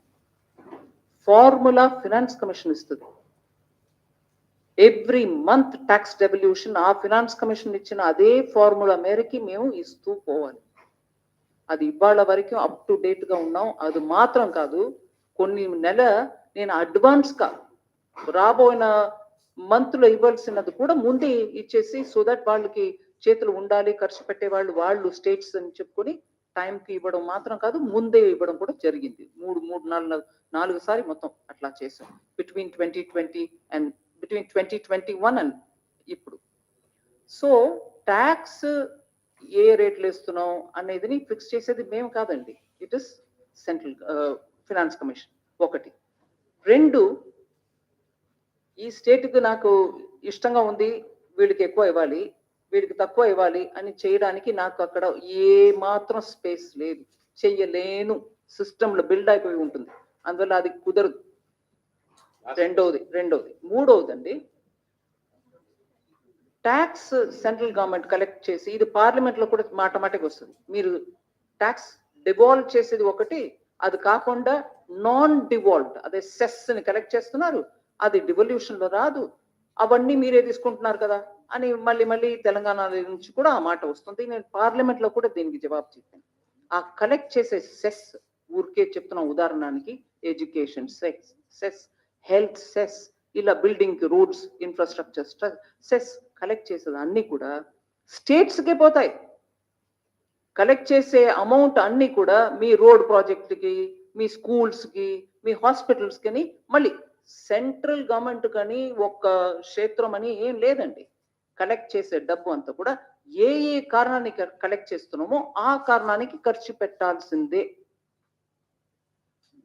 ఫార్ములా ఫినాన్స్ కమిషన్ ఇస్తుంది. ఎవ్రీ మంత్ ట్యాక్స్ డెవల్యూషన్ ఆ ఫినాన్స్ కమిషన్ ఇచ్చిన అదే ఫార్ములా మేరకి మేము ఇస్తూ పోవాలి. అది ఇవాళ వరకు అప్ టు డేట్ గా ఉన్నాం. అది మాత్రం కాదు, కొన్ని నెల నేను అడ్వాన్స్ గా రాబోయిన మంత్ లో ఇవ్వాల్సినది కూడా ముందే ఇచ్చేసి, సో దట్ వాళ్ళకి చేతులు ఉండాలి, ఖర్చు పెట్టే వాళ్ళు స్టేట్స్ అని చెప్పుకొని టైంకి ఇవ్వడం మాత్రం కాదు, ముందే ఇవ్వడం కూడా జరిగింది. నాలుగు సారి మొత్తం అట్లా చేసాం బిట్వీన్ 2020 అండ్ బిట్వీన్ 2021 అండ్ ఇప్పుడు. సో ట్యాక్స్ ఏ రేట్లు వేస్తున్నాం అనేది ఫిక్స్ చేసేది మేము కాదండి, it is central finance commission. ఒకటి. రెండు, ఈ స్టేట్కి నాకు ఇష్టంగా ఉంది, వీళ్ళకి ఎక్కువ ఇవ్వాలి, వీడికి తక్కువ ఇవ్వాలి అని చేయడానికి నాకు అక్కడ ఏ మాత్రం స్పేస్ లేదు, చెయ్యలేను. సిస్టంలో బిల్డ్ అయిపోయి ఉంటుంది, అందువల్ల అది కుదరదు. రెండోది. మూడవదండి, ట్యాక్స్ సెంట్రల్ గవర్నమెంట్ కలెక్ట్ చేసి, ఇది పార్లమెంట్ లో కూడా మాటమాటకి వస్తుంది. మీరు ట్యాక్స్ డివాల్వ్ చేసేది ఒకటి, అది కాకుండా నాన్ డివాల్వ్డ్ అదే సెస్ ని కలెక్ట్ చేస్తున్నారు, అది డివల్యూషన్ లో రాదు, అవన్నీ మీరే తీసుకుంటున్నారు కదా అని మళ్ళీ తెలంగాణ నుంచి కూడా ఆ మాట వస్తుంది. నేను పార్లమెంట్ లో కూడా దీనికి జవాబు చెప్పాను. ఆ కలెక్ట్ చేసే సెస్, ఊరికే చెప్తున్న ఉదాహరణకి ఎడ్యుకేషన్ సెస్, హెల్త్ సెస్, ఇలా building roads infrastructure cess collect చేసేది అన్ని కూడా స్టేట్స్కే పోతాయి. కలెక్ట్ చేసే అమౌంట్ అన్ని కూడా మీ రోడ్ ప్రాజెక్టుకి, మీ స్కూల్స్కి, మీ హాస్పిటల్స్కి, మళ్ళీ సెంట్రల్ గవర్నమెంట్ కానీ ఒక్క క్షేత్రం అని ఏం లేదండి. కలెక్ట్ చేసే డబ్బు అంతా కూడా ఏ కారణానికి కలెక్ట్ చేస్తున్నామో ఆ కారణానికి ఖర్చు పెట్టాల్సిందే.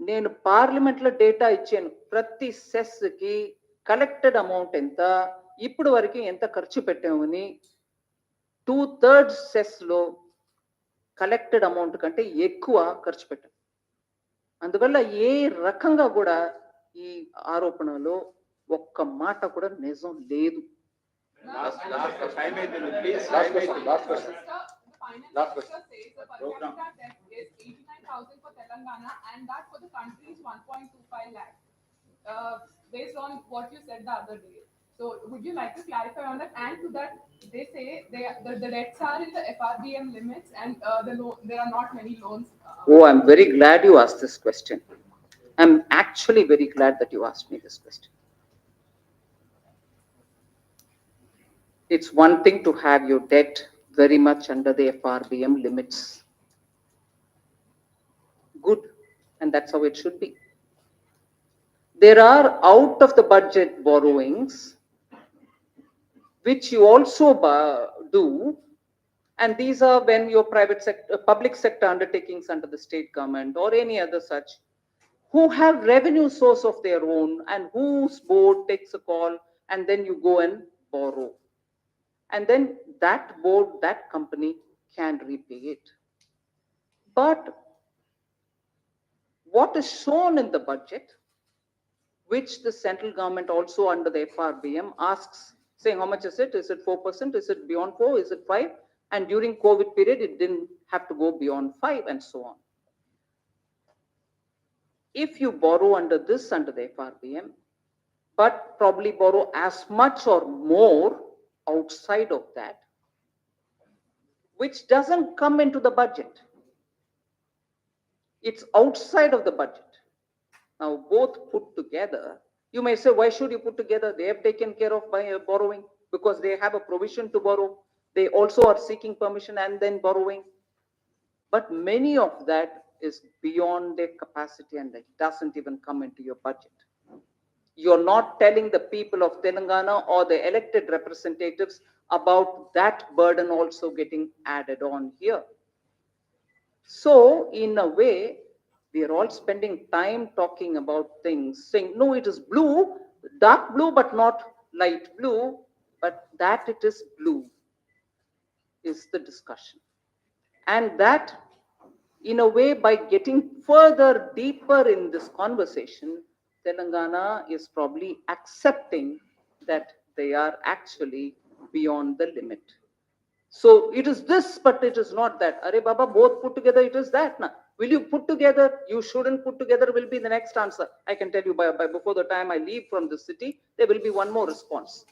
నేను పార్లమెంట్ లో డేటా ఇచ్చాను, ప్రతి సెస్ కి కలెక్టెడ్ అమౌంట్ ఎంత, ఇప్పుడు వరకు ఎంత ఖర్చు పెట్టామని. 2/3 సెస్ లో కలెక్టెడ్ అమౌంట్ కంటే ఎక్కువ ఖర్చు పెట్టాం. అందువల్ల ఏ రకంగా కూడా ఈ ఆరోపణలో ఒక్క మాట కూడా నిజం లేదు. Last question. Finance Minister says the per capita debt is 89,000 for Telangana and that for the country is 1.25 lakh. Based on what you said the other day. So would you like to clarify on that? And to that, they say the debts are in the FRBM limits and there are not many loans. Oh, I'm very glad you asked this question. I'm actually very glad that you asked me this question. It's one thing to have your debt very much under the FRBM limits. Good, and that's how it should be. There are out of the budget borrowings, which you also do, and these are when your public sector undertakings under the state government or any other such, who have revenue source of their own and whose board takes a call, and then you go and borrow. And then that board, that company can repay it. But what is shown in the budget, which the central government also under the FRBM asks, saying how much is it? Is it 4%? Is it beyond 4? Is it 5? And during COVID period, it didn't have to go beyond 5 and so on. If you borrow under the FRBM, but probably borrow as much or more outside of that, which doesn't come into the budget. It's outside of the budget. Now, both put together, you may say, why should you put together? They have taken care of by borrowing because they have a provision to borrow. They also are seeking permission and then borrowing. But many of that is beyond their capacity and it doesn't even come into your budget. You're not telling the people of Telangana or the elected representatives about that burden also getting added on here. So, in a way, we are all spending time talking about things, saying, no, it is blue, dark blue, but not light blue, but that it is blue is the discussion. And that, in a way, by getting further deeper in this conversation, Telangana is probably accepting that they are actually beyond the limit. So it is this, but it is not that. Arey Baba, both put together, it is that. Na. Will you put together? You shouldn't put together will be the next answer. I can tell you by before the time I leave from the city, there will be one more response.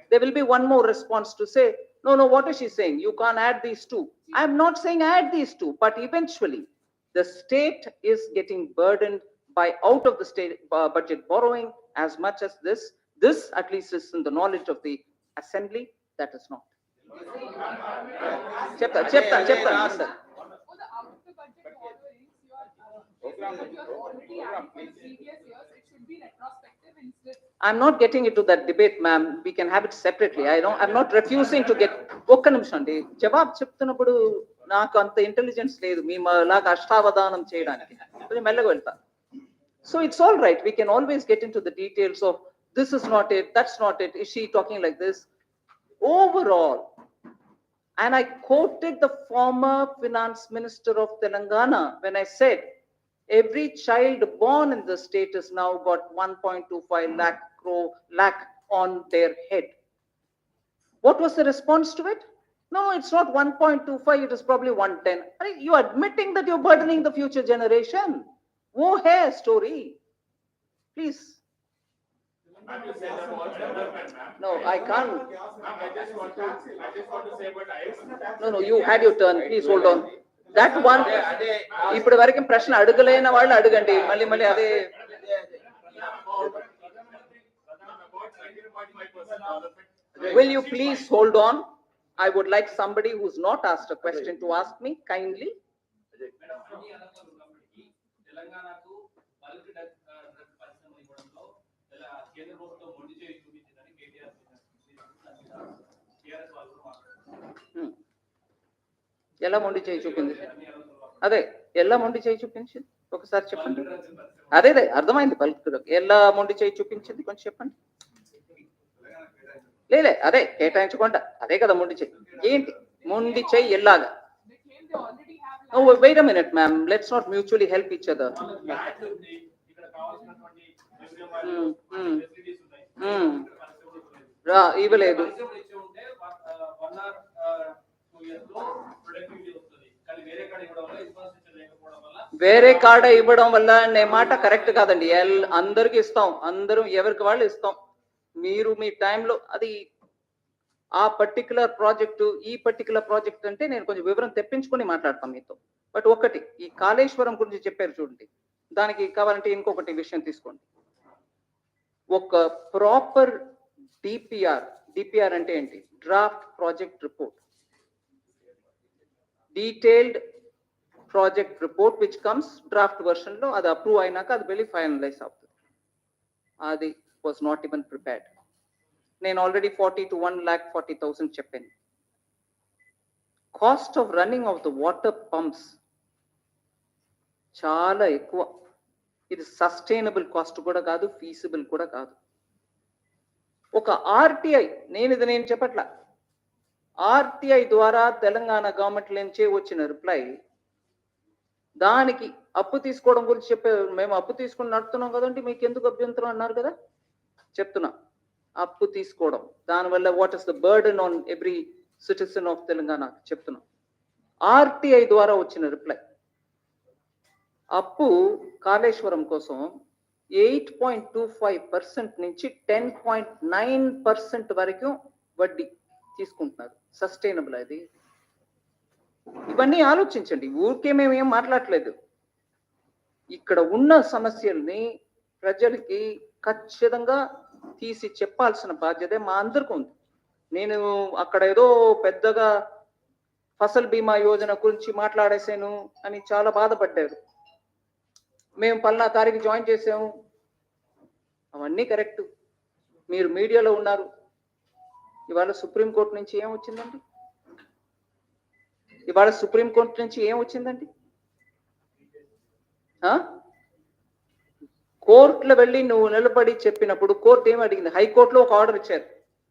There will be one more response to say, no, what is she saying? You can't add these two. I'm not saying add these two, but eventually the state is getting burdened by out of the state budget borrowing as much as this. This at least is in the knowledge of the assembly, that is not. Chepta. For the out of the budget borrowings, you are already adding for the previous years. It should be retrospective instead. I'm not getting into that debate, ma'am. We can have it separately. I'm not refusing to get. ఒక్క నిమిషం అండి జవాబు చెప్తున్నప్పుడు నాకు అంత ఇంటెలిజెన్స్ లేదు మీ లాగా అష్టావధానం చేయడానికి కొంచెం మెల్లగా వెళ్తా. So it's all right. We can always get into the details of this is not it, that's not it. Is she talking like this? Overall, and I quoted the former finance minister of Telangana when I said, every child born in the state has now got 1.25 lakh on their head. What was the response to it? No, it's not 1.25, it is probably 110. You are admitting that you're burdening the future generation. Wo hai story. Please. Ma'am, you said about development, ma'am. No, I can't. Ma'am, I just want to say about IS. No, you had your turn. Please hold on. That one, ఇప్పుడు వరకు ప్రశ్న అడగలేని వాళ్ళు అడగండి మళ్ళీ అదే. Will you please hold on? I would like somebody who's not asked a question to ask me kindly. తెలంగాణకు బల్క్ పరిశ్రమ ఇవ్వడంలో కేంద్ర ప్రభుత్వం మొండి చేయి చూపించిందని కేటీఆర్ టీఆర్ఎస్ వాళ్ళు మాట్లాడుతున్నారు. ఎలా మొండి చేయి చూపింది? అదే ఎలా మొండి చేయి చూపించింది ఒకసారి చెప్పండి. అదే అర్థమైంది బల్క్ ఎలా మొండి చేయి చూపించింది కొంచెం చెప్పండి. లేలే అదే కేటాయించకుండా అదే కదా మొండి చేయి. ఏంటి మొండి చేయి ఎలాగా? Oh, wait a minute, ma'am. Let's not mutually help each other. ఇవ్వలేదు. వేరే కాడ ఇవ్వడం వల్ల అనే మాట కరెక్ట్ కాదండి. అందరికి ఇస్తాం, అందరూ ఎవరికి వాళ్ళు ఇస్తాం. మీరు మీ టైంలో అది ఆ పర్టికులర్ ప్రాజెక్టు ఈ పర్టికులర్ ప్రాజెక్ట్ అంటే నేను కొంచెం వివరం తెప్పించుకొని మాట్లాడతాం మీతో. బట్ ఒకటి ఈ కాళేశ్వరం గురించి చెప్పారు చూడండి, దానికి కావాలంటే ఇంకొకటి విషయం తీసుకోండి. ఒక ప్రాపర్ డిపిఆర్ అంటే ఏంటి? Draft project report. Detailed project report which comes draft version లో, అది అప్రూవ్ అయినాక అది వెళ్ళి ఫైనలైజ్ అవుతుంది. అది వాజ్ నాట్ ఈవెన్ ప్రిపేర్డ్. నేను ఆల్రెడీ 40 to 1,40,000 చెప్పాను. Cost of running of the water pumps చాలా ఎక్కువ. ఇది సస్టైనబుల్ కాస్ట్ కూడా కాదు, ఫీజిబుల్ కూడా కాదు. ఒక ఆర్టీఐ, నేను చెప్పట్లా, ఆర్టీఐ ద్వారా తెలంగాణ గవర్నమెంట్ నుంచి వచ్చిన రిప్లై, దానికి అప్పు తీసుకోవడం గురించి చెప్పారు. మేము అప్పు తీసుకుని నడుతున్నాం కదండి, మీకు ఎందుకు అభ్యంతరం అన్నారు కదా. చెప్తున్నా, అప్పు తీసుకోవడం దానివల్ల what is the burden on every citizen of Telangana చెప్తున్నా. ఆర్టీఐ ద్వారా వచ్చిన రిప్లై, అప్పు కాళేశ్వరం కోసం 8.25% నుంచి 10.9% వరకు వడ్డీ తీసుకుంటున్నారు. సస్టైనబుల్ అది? ఇవన్నీ ఆలోచించండి. ఊరికే మేము ఏం మాట్లాడలేదు. ఇక్కడ ఉన్న సమస్యల్ని ప్రజలకి ఖచ్చితంగా తీసి చెప్పాల్సిన బాధ్యత మా అందరికీ ఉంది. నేను అక్కడ ఏదో పెద్దగా ఫసల్ బీమా యోజన గురించి మాట్లాడేసాను అని చాలా బాధపడ్డారు. మేము పల్నా తారీఖు జాయిన్ చేసాము, అవన్నీ కరెక్ట్. మీరు మీడియాలో ఉన్నారు. ఇవాళ సుప్రీంకోర్టు నుంచి ఏం వచ్చిందండి? ఇవాళ సుప్రీంకోర్టు నుంచి ఏం వచ్చిందండి? కోర్టులో వెళ్ళి నువ్వు నిలబడి చెప్పినప్పుడు కోర్టు ఏమి అడిగింది? హైకోర్టులో ఒక ఆర్డర్ ఇచ్చారు,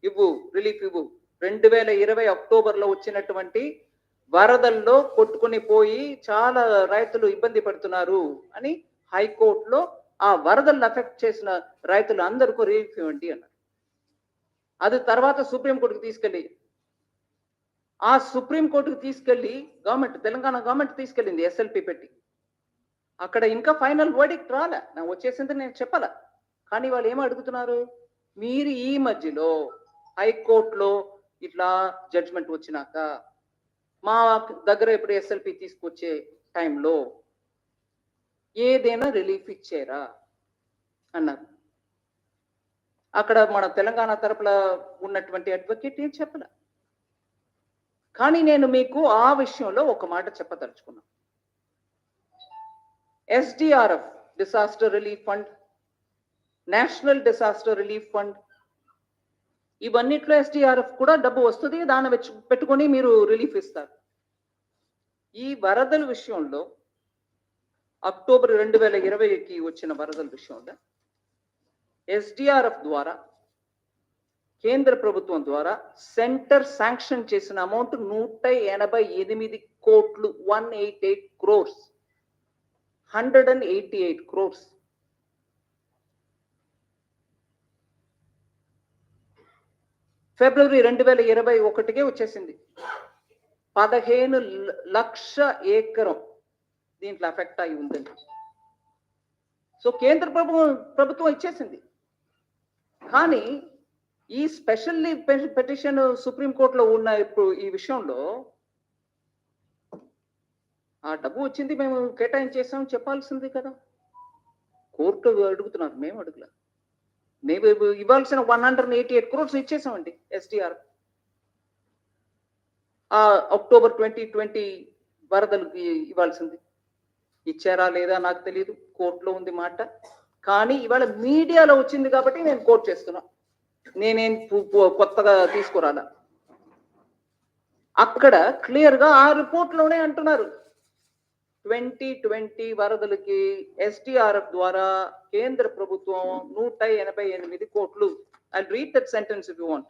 ఇవ్వు, రిలీఫ్ ఇవ్వు. 2020 అక్టోబర్లో వచ్చినటువంటి వరదల్లో కొట్టుకుని పోయి చాలా రైతులు ఇబ్బంది పడుతున్నారు అని హైకోర్టులో ఆ వరదలను అఫెక్ట్ చేసిన రైతులు అందరికీ రిలీఫ్ ఇవ్వండి అన్నారు. అది తర్వాత సుప్రీంకోర్టుకు తీసుకెళ్ళి, ఆ సుప్రీంకోర్టుకు తీసుకెళ్ళి తెలంగాణ గవర్నమెంట్ తీసుకెళ్ళింది ఎస్ఎల్పి పెట్టి. అక్కడ ఇంకా ఫైనల్ వర్డిక్ట్ రాలే, నాకు వచ్చేసింది నేను చెప్పాల. కానీ వాళ్ళు ఏం అడుగుతున్నారు? మీరు ఈ మధ్యలో హైకోర్టులో ఇట్లా జడ్జిమెంట్ వచ్చినాక మా దగ్గర ఇప్పుడు ఎస్ఎల్పి తీసుకొచ్చే టైంలో ఏదైనా రిలీఫ్ ఇచ్చారా అన్నారు. అక్కడ మన తెలంగాణ తరపున ఉన్నటువంటి అడ్వకేట్ ఏం చెప్పలే. కానీ నేను మీకు ఆ విషయంలో ఒక మాట చెప్పదలుచుకున్నాను. SDRF disaster relief fund, national disaster relief fund, ఇవన్నిట్లో SDRF కూడా డబ్బు వస్తుంది, దాన్ని పెట్టుకొని మీరు రిలీఫ్ ఇస్తారు. ఈ వరదల విషయంలో అక్టోబర్ 2020కి వచ్చిన వరదల విషయంలో SDRF ద్వారా కేంద్ర ప్రభుత్వం ద్వారా సెంటర్ శాంక్షన్ చేసిన అమౌంట్ 188 కోట్లు, 188 crores, 188 crores. ఫిబ్రవరి 2021కే వచ్చేసింది. 15 లక్షల ఎకరం దీంట్లో ఎఫెక్ట్ అయి ఉందండి. సో కేంద్ర ప్రభుత్వం ఇచ్చేసింది. కానీ ఈ స్పెషల్ పిటిషన్ సుప్రీంకోర్టులో ఉన్న ఇప్పుడు ఈ విషయంలో ఆ డబ్బు వచ్చింది, మేము కేటాయించేసాం చెప్పాల్సింది కదా. కోర్టు అడుగుతున్నారు, మేము అడుగులా. మేము ఇవ్వాల్సిన 188 crores ఇచ్చేసామండి SDR. ఆ అక్టోబర్ 2020 వరదలకి ఇవ్వాల్సింది ఇచ్చారా లేదా నాకు తెలియదు, కోర్టులో ఉంది మాట. కానీ ఇవాళ మీడియాలో వచ్చింది కాబట్టి నేను కోర్టు చేస్తున్నా. నేనేం కొత్తగా తీసుకురాలా. అక్కడ క్లియర్గా ఆ రిపోర్ట్లోనే అంటున్నారు 2020 వరదలకి SDRF ద్వారా కేంద్ర ప్రభుత్వం 188 కోట్లు. I'll read that sentence if you want.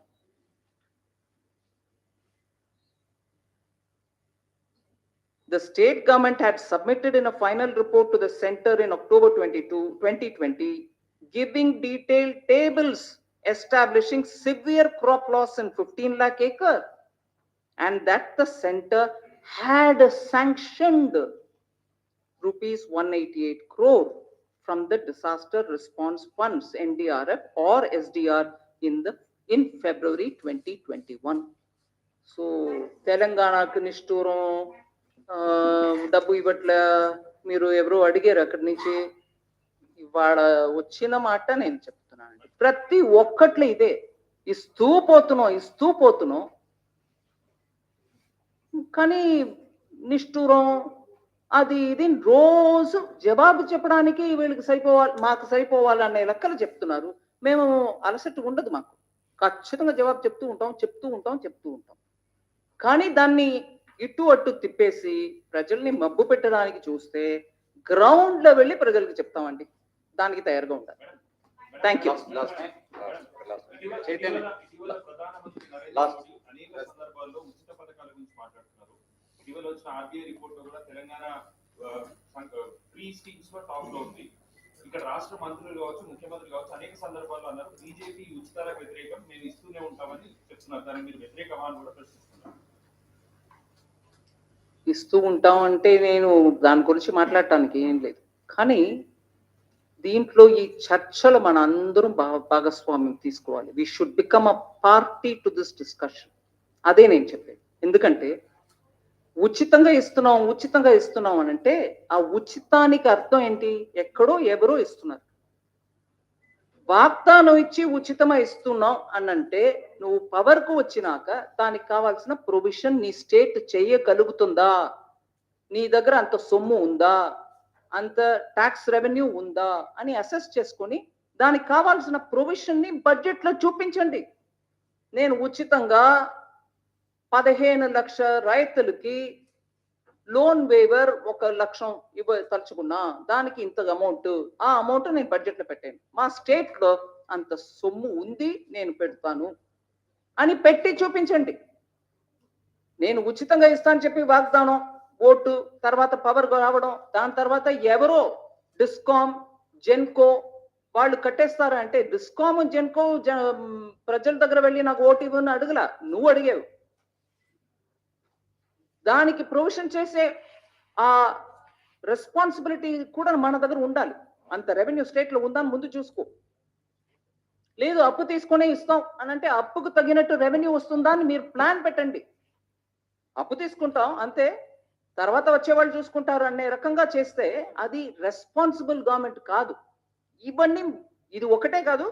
The state government had submitted in a final report to the center in October 2020, giving detailed tables establishing severe crop loss in 15 lakh acre, and that the center had sanctioned rupees 188 crore from the disaster response funds NDRF or SDR in February 2021. So తెలంగాణకు నిష్ఠూరం డబ్బు ఇవ్వట్లే మీరు ఎవరో అడిగారు అక్కడి నుంచి. ఇవాళ వచ్చిన మాట నేను చెప్తున్నానండి. ప్రతి ఒక్కట్లో ఇదే, ఇస్తూ పోతున్నాం. కానీ నిష్ఠూరం, అది ఇది రోజు జవాబు చెప్పడానికి వీళ్ళకి సరిపోవాలి, మాకు సరిపోవాలి అనే లెక్కలు చెప్తున్నారు. మేము అలసట ఉండదు మాకు, ఖచ్చితంగా జవాబు చెప్తూ ఉంటాం. కానీ దాన్ని ఇటు అటు తిప్పేసి ప్రజల్ని మబ్బు పెట్టడానికి చూస్తే గ్రౌండ్ లో వెళ్ళి ప్రజలకు చెప్తామండి. దానికి తయారుగా ఉండాలి. Thank you. ఇటీవల ప్రధానమంత్రి నరేంద్ర మోదీ అనేక సందర్భాల్లో ఉచిత పథకాల గురించి మాట్లాడుతున్నారు. ఇటీవల వచ్చిన ఆర్బీఐ రిపోర్ట్ లో కూడా తెలంగాణ ఫ్రీ స్కీమ్స్ లో టాప్ లో ఉంది. ఇక్కడ రాష్ట్ర మంత్రులు కావచ్చు, ముఖ్యమంత్రి కావచ్చు, అనేక సందర్భాల్లో అన్నారు బీజేపీ ఉచితాలకు వ్యతిరేకం, మేము ఇస్తూనే ఉంటామని చెప్తున్నారు. దాన్ని మీరు వ్యతిరేకమా అని కూడా ప్రశ్నిస్తున్నారు. ఇస్తూ ఉంటాం అంటే నేను దాని గురించి మాట్లాడటానికి ఏం లేదు. కానీ దీంట్లో ఈ చర్చలు మన అందరం భాగస్వామ్యం తీసుకోవాలి. We should become a party to this discussion. అదే నేను చెప్పేది. ఎందుకంటే ఉచితంగా ఇస్తున్నాం అని అంటే ఆ ఉచితానికి అర్థం ఏంటి? ఎక్కడో ఎవరో ఇస్తున్నారు. వాగ్దానం ఇచ్చి ఉచితంగా ఇస్తున్నాం అని అంటే నువ్వు పవర్కు వచ్చినాక దానికి కావాల్సిన ప్రొవిజన్ నీ స్టేట్ చేయగలుగుతుందా? నీ దగ్గర అంత సొమ్ము ఉందా, అంత ట్యాక్స్ రెవెన్యూ ఉందా అని అసెస్ చేసుకొని దానికి కావాల్సిన ప్రొవిజన్ ని బడ్జెట్ లో చూపించండి. నేను ఉచితంగా 15 లక్షల రైతులకి లోన్ వేవర్ 1 లక్షం తలుచుకున్నా, దానికి ఇంత అమౌంట్, ఆ అమౌంట్ నేను బడ్జెట్ లో పెట్టాను. మా స్టేట్ లో అంత సొమ్ము ఉంది, నేను పెడతాను అని పెట్టి చూపించండి. నేను ఉచితంగా ఇస్తాను చెప్పి వాగ్దానం, ఓటు, తర్వాత పవర్ రావడం, దాని తర్వాత ఎవరో డిస్కామ్, జెన్కో వాళ్ళు కట్టేస్తారా అంటే డిస్కామ్, జెన్కో ప్రజల దగ్గర వెళ్ళి నాకు ఓటు ఇవ్వని అడగలా, నువ్వు అడిగావు. దానికి ప్రొవిజన్ చేసే ఆ రెస్పాన్సిబిలిటీ కూడా మన దగ్గర ఉండాలి. అంత రెవెన్యూ స్టేట్ లో ఉందని ముందు చూసుకో. లేదు అప్పు తీసుకునే ఇస్తాం అని అంటే అప్పుకు తగినట్టు రెవెన్యూ వస్తుందా అని మీరు ప్లాన్ పెట్టండి. అప్పు తీసుకుంటాం అంతే, తర్వాత వచ్చేవాళ్ళు చూసుకుంటారు అనే రకంగా చేస్తే అది రెస్పాన్సిబుల్ గవర్నమెంట్ కాదు. ఇవన్నీ ఇది ఒకటే కాదు,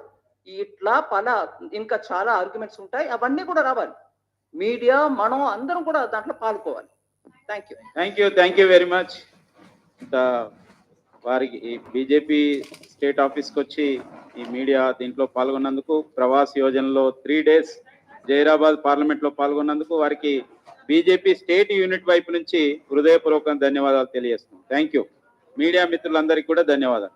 ఇట్లా ఇంకా చాలా ఆర్గ్యుమెంట్స్ ఉంటాయి. అవన్నీ కూడా రావాలి. మీడియా, మనం అందరం కూడా దాంట్లో పాల్గొవాలి. Thank you very much. వారికి బీజేపీ స్టేట్ ఆఫీస్కి వచ్చి ఈ మీడియా దీంట్లో పాల్గొన్నందుకు, ప్రవాస్ యోజనలో 3 days జైరాబాద్ పార్లమెంట్లో పాల్గొన్నందుకు వారికి బీజేపీ స్టేట్ యూనిట్ వైపు నుంచి హృదయపూర్వక ధన్యవాదాలు తెలియజేస్తున్నాం. Thank you. మీడియా మిత్రులందరికీ కూడా ధన్యవాదాలు.